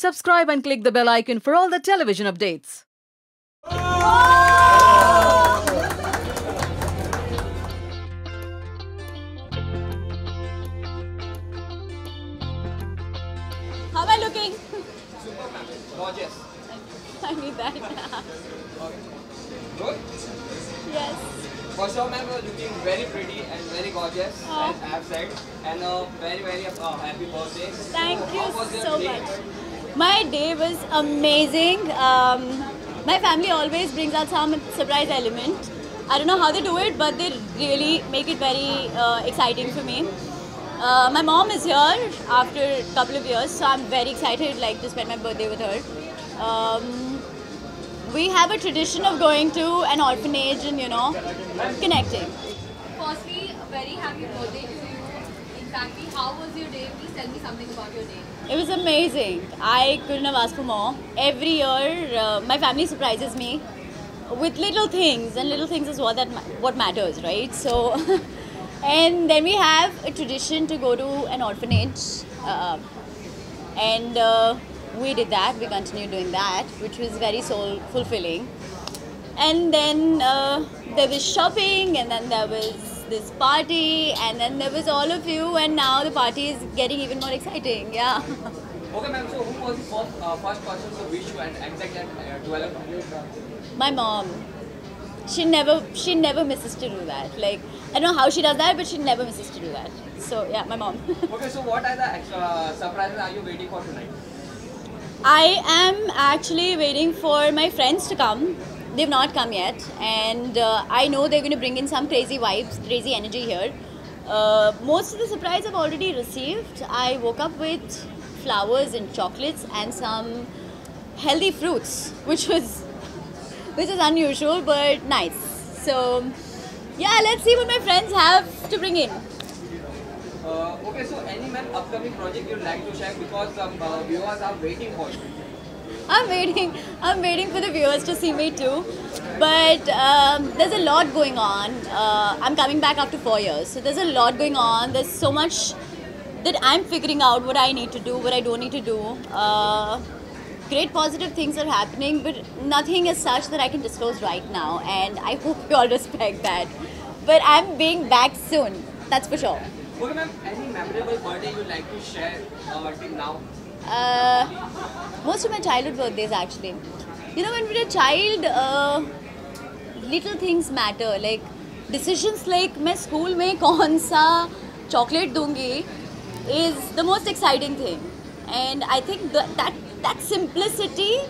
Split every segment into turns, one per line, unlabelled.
Subscribe and click the bell icon for all the television updates.
How am I looking?
Gorgeous.
I need that.
Good?
Yes.
For sure, ma'am, you're looking very pretty and very gorgeous, as I have said. And very, very happy birthday.
Thank
So,
you
how was your
so
day?
much. My day was amazing. My family always brings out some surprise element. I don't know how they do it, but they really make it very exciting for me. My mom is here after a couple of years, so I'm very excited to spend my birthday with her. We have a tradition of going to an orphanage and connecting.
Firstly, a very happy birthday to you. Exactly, how was your day? Please tell me something about your day.
It was amazing. I couldn't have asked for more. Every year, my family surprises me with little things, and little things is what matters, right? So, and then we have a tradition to go to an orphanage, and we did that. We continued doing that, which was very soul fulfilling. And then there was shopping, and then there was this party, and then there was all of you, and now the party is getting even more exciting. Yeah.
Okay, ma'am, so who was the first person to wish you and exactly at 12 o'clock?
My mom. She never misses to do that. I don't know how she does that, but she never misses to do that. So yeah, my mom.
Okay, so what are the extra surprises are you waiting for tonight?
I am actually waiting for my friends to come. They've not come yet, and I know they're going to bring in some crazy vibes, crazy energy here. Most of the surprise I've already received. I woke up with flowers and chocolates and some healthy fruits, which was unusual but nice. So yeah, let's see what my friends have to bring in.
Okay, so any ma'am upcoming project you'd like to share because viewers are waiting for you.
I'm waiting for the viewers to see me too. But there's a lot going on. I'm coming back after 4 years. So there's a lot going on. There's so much that I'm figuring out what I need to do, what I don't need to do. Great positive things are happening, but nothing as such that I can disclose right now. And I hope you all respect that. But I'm being back soon. That's for sure.
Okay, ma'am, any memorable birthday you'd like to share till now?
Most of my childhood birthdays actually. When we're a child, little things matter. Like decisions like मैं school में कौन सा chocolate दूँगी is the most exciting thing. And I think that simplicity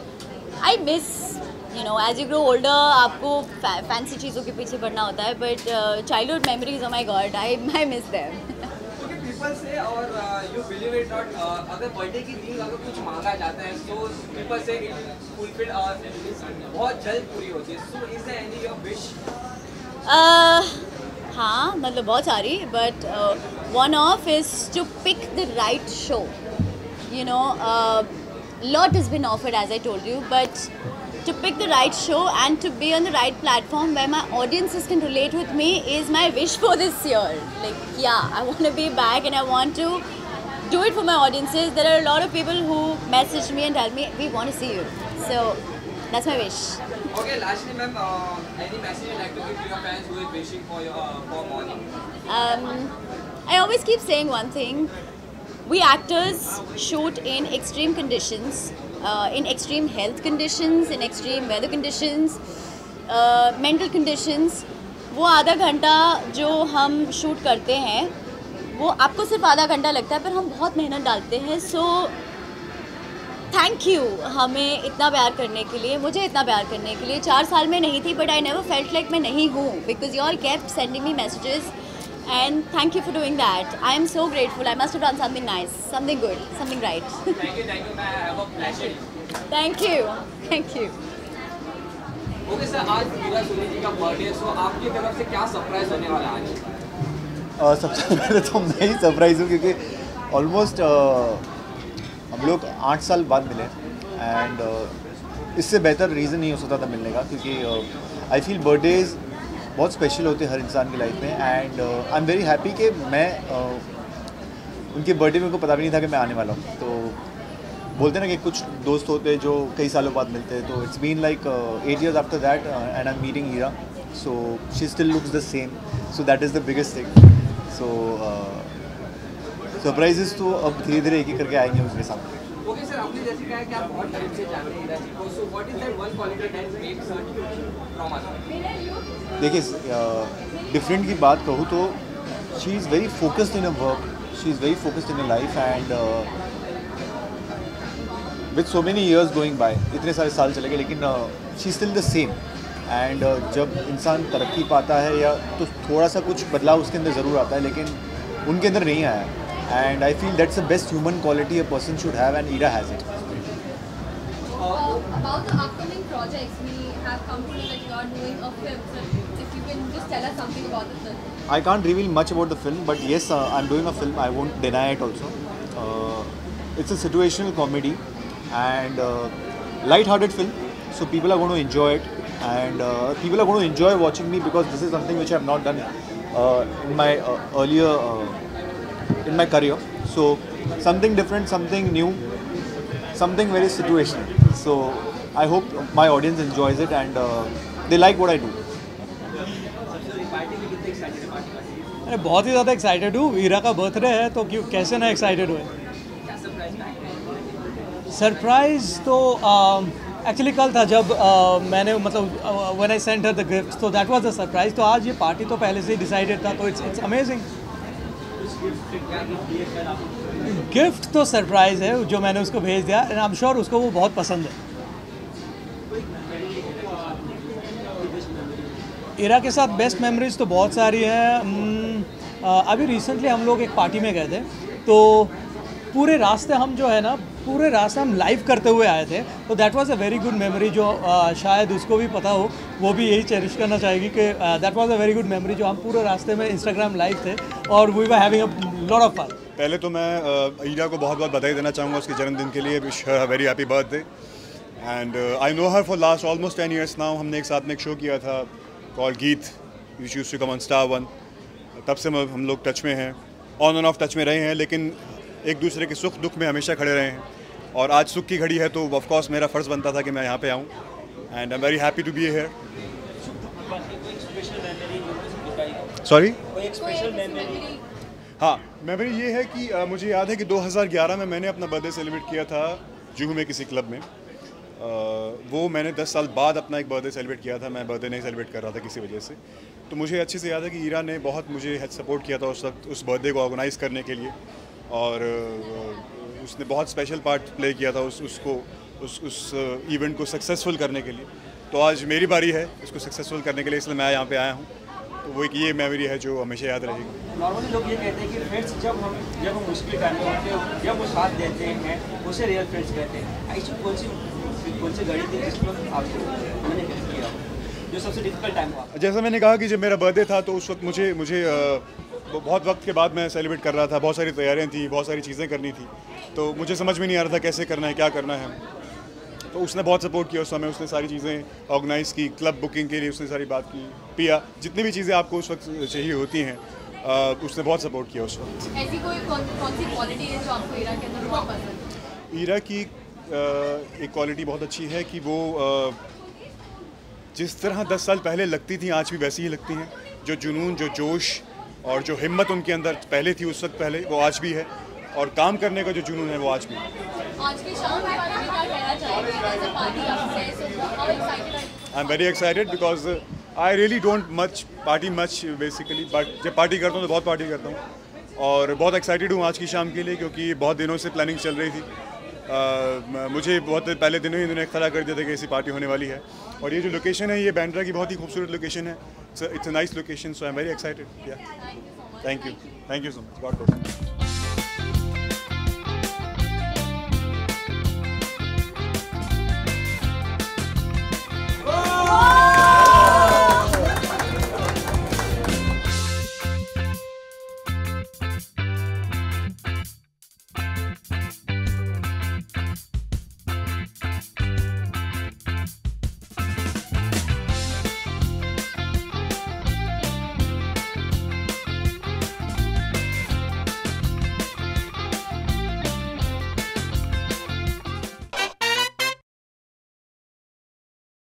I miss. As you grow older, आपको fancy चीज़ों के पीछे पड़ना होता है. But childhood memories, oh my God, I miss them.
Okay, people say और you believe it not, अगर birthday की दिन अगर कुछ मांगा जाता है, so people say it fulfilled और बहुत जल्द पूरी होती है. So is there any your wish?
हाँ, मतलब बहुत सारी, but one of is to pick the right show. Lot has been offered, as I told you, but to pick the right show and to be on the right platform where my audiences can relate with me is my wish for this year. I want to be back and I want to do it for my audiences. There are a lot of people who message me and tell me, we want to see you. So that's my wish.
Okay, lastly, ma'am, any message you'd like to give to your fans who is wishing for morning?
I always keep saying one thing. We actors shoot in extreme conditions, in extreme health conditions, in extreme weather conditions, mental conditions. वो आधा घंटा जो हम shoot करते हैं वो आपको सिर्फ आधा घंटा लगता है, पर हम बहुत मेहनत डालते हैं. सो थैंक यू हमें इतना प्यार करने के लिए, मुझे इतना प्यार करने के लिए. 4 साल में नहीं थी, but I never felt like मैं नहीं हूँ, because you all kept sending me messages. And thank you for doing that. I am so grateful. I must have done something nice, something good, something right.
Thank you, ma'am. I have a pleasure.
Thank you.
Okay, sir. आज मीरा सोनी जी का birthday है, so आपकी तरफ से क्या surprise होने वाला है आज?
सबसे पहले तो मैं ही सरप्राइज हूँ क्योंकि ऑलमोस्ट हम लोग 8 साल बाद मिले एंड इससे बेहतर रीज़न नहीं हो सकता था मिलने का, क्योंकि आई फील बर्थडेज बहुत स्पेशल होते हैं हर इंसान की लाइफ में. And I am very happy कि मैं उनके बर्थडे में उनको पता भी नहीं था कि मैं आने वाला हूँ. तो बोलते हैं ना कि कुछ दोस्त होते हैं जो कई सालों बाद मिलते हैं, तो it's been like 8 years after that and I am meeting Ira, so she still looks the same, so that is the biggest thing. So surprises तो अब धीरे धीरे एक एक करके आएंगे उसके सामने.
ओके सर, आपने जैसे कहा कि आप बहुत टाइम से जानते हैं ईरा जी को, so what is that one quality that makes her different from other?
देखिए, डिफरेंट की बात कहूँ तो she is very focused in a work, she is very focused in a life, and with so many years going by, इतने सारे साल चले गए, लेकिन she still the same. And जब इंसान तरक्की पाता है या तो थोड़ा सा कुछ बदलाव उसके अंदर ज़रूर आता है, लेकिन उनके अंदर नहीं आया. And I feel that's the best human quality a person should have, and Ira has it.
About the upcoming projects, we have come to know that you are doing a film. So if you can just tell us something about the film.
I can't reveal much about the film, but yes, I'm doing a film. I won't deny it also. It's a situational comedy and light-hearted film, so people are going to enjoy it, and people are going to enjoy watching me because this is something which I have not done in my earlier in my career. So something different, something new, something very situational. So I hope my audience enjoys it and they like what I do.
अरे बहुत ही ज़्यादा excited हूँ. ईरा का birthday है तो क्यों कैसे ना एक्साइटेड हुए. सरप्राइज़ तो एक्चुअली कल था जब मैंने मतलब when I sent her the gift, तो दैट वाज द सरप्राइज़. तो आज ये पार्टी तो पहले से ही डिसाइडेड था, तो इट्स अमेजिंग. गिफ्ट तो सरप्राइज़ है जो मैंने उसको भेज दिया, एंड आई एम श्योर उसको वो बहुत पसंद है. ईरा के साथ बेस्ट मेमोरीज तो बहुत सारी हैं. अभी रिसेंटली हम लोग एक पार्टी में गए थे, तो पूरे रास्ते हम जो है ना, पूरे रास्ते हम लाइव करते हुए आए थे, तो that was a very good memory जो शायद उसको भी पता हो, वो भी यही चेरिश करना चाहेगी कि that was a very good memory जो हम पूरे रास्ते में इंस्टाग्राम लाइव थे और we were having a lot of fun.
पहले तो मैं ईरा को बहुत बहुत बधाई देना चाहूँगा उसके जन्मदिन के लिए. Wish her very happy birthday. And I know her for last almost 10 years now. हमने एक साथ में एक शो किया था कॉल गीत, which used to come on Star 1. तब से हम लोग टच में हैं, ऑन एंड ऑफ टच में रहे हैं, लेकिन एक दूसरे के सुख दुख में हमेशा खड़े रहे हैं. और आज सुख की घड़ी है तो ऑफ कोर्स मेरा फ़र्ज़ बनता था कि मैं यहाँ पे आऊँ. And I am very happy to be here. Sorry? हाँ, मेमोरी ये है कि मुझे याद है कि 2011 में मैंने अपना बर्थडे सेलिब्रेट किया था जुहू में किसी क्लब में. वो मैंने 10 साल बाद अपना एक बर्थडे सेलिब्रेट किया था. मैं बर्थडे नहीं सेलिब्रेट कर रहा था किसी वजह से. तो मुझे अच्छे से याद है कि ईरा ने बहुत मुझे सपोर्ट किया था उस वक्त उस बर्थडे को ऑर्गेनाइज़ करने के लिए, और उसने बहुत स्पेशल पार्ट प्ले किया था उस इवेंट को सक्सेसफुल करने के लिए. तो आज मेरी बारी है इसको सक्सेसफुल करने के लिए, इसलिए मैं यहाँ पे आया हूँ. तो वो एक ये मेमोरी है जो हमेशा याद रहेगी.
नॉर्मली लोग ये कहते हैं कि फ्रेंड्स जब हम मुश्किल टाइम में होते हैं, जब वो साथ देते हैं, उसे रियल फ्रेंड्स कहते हैं. ऐसी कौन सी घड़ी थी जिस वक्त आपको मैंने हेल्प किया, जो सबसे डिफिकल्ट टाइम हुआ?
जैसा मैंने कहा कि जब मेरा बर्थडे था तो उस वक्त मुझे बहुत वक्त के बाद मैं सेलिब्रेट कर रहा था. बहुत सारी तैयारियां थी, बहुत सारी चीज़ें करनी थी, तो मुझे समझ में नहीं आ रहा था कैसे करना है, क्या करना है. तो उसने बहुत सपोर्ट किया उस समय. उसने सारी चीज़ें ऑर्गेनाइज़ की, क्लब बुकिंग के लिए उसने सारी बात की, पिया, जितनी भी चीज़ें आपको उस वक्त चाहिए होती हैं, उसने बहुत सपोर्ट किया उस वक्त.
ऐसी कौन सी क्वालिटी है जो आपको ईरा के अंदर बहुत पसंद है?
ईरा की एक क्वालिटी बहुत अच्छी है कि वो जिस तरह 10 साल पहले लगती थी आज भी वैसी ही लगती हैं. जो जुनून, जो जोश और जो हिम्मत उनके अंदर पहले थी उस वक्त पहले, वो आज भी है. और काम करने का जो जुनून है वो आज भी.
आज की शाम के बारे में क्या कहना चाहेंगे? एज अ पार्टी आपसे, so how excited are you?
I am very excited because I really don't party much basically, but जब पार्टी करता हूँ तो बहुत पार्टी करता हूँ. और बहुत एक्साइटेड हूँ आज की शाम के लिए, क्योंकि बहुत दिनों से प्लानिंग चल रही थी. मुझे बहुत पहले दिनों ही इन्होंने इख्तला कर दिया था कि ऐसी पार्टी होने वाली है. और ये जो लोकेशन है, ये बैंड्रा की बहुत ही खूबसूरत लोकेशन है. It's a nice location, so I am very excited. Thank you so much. God bless.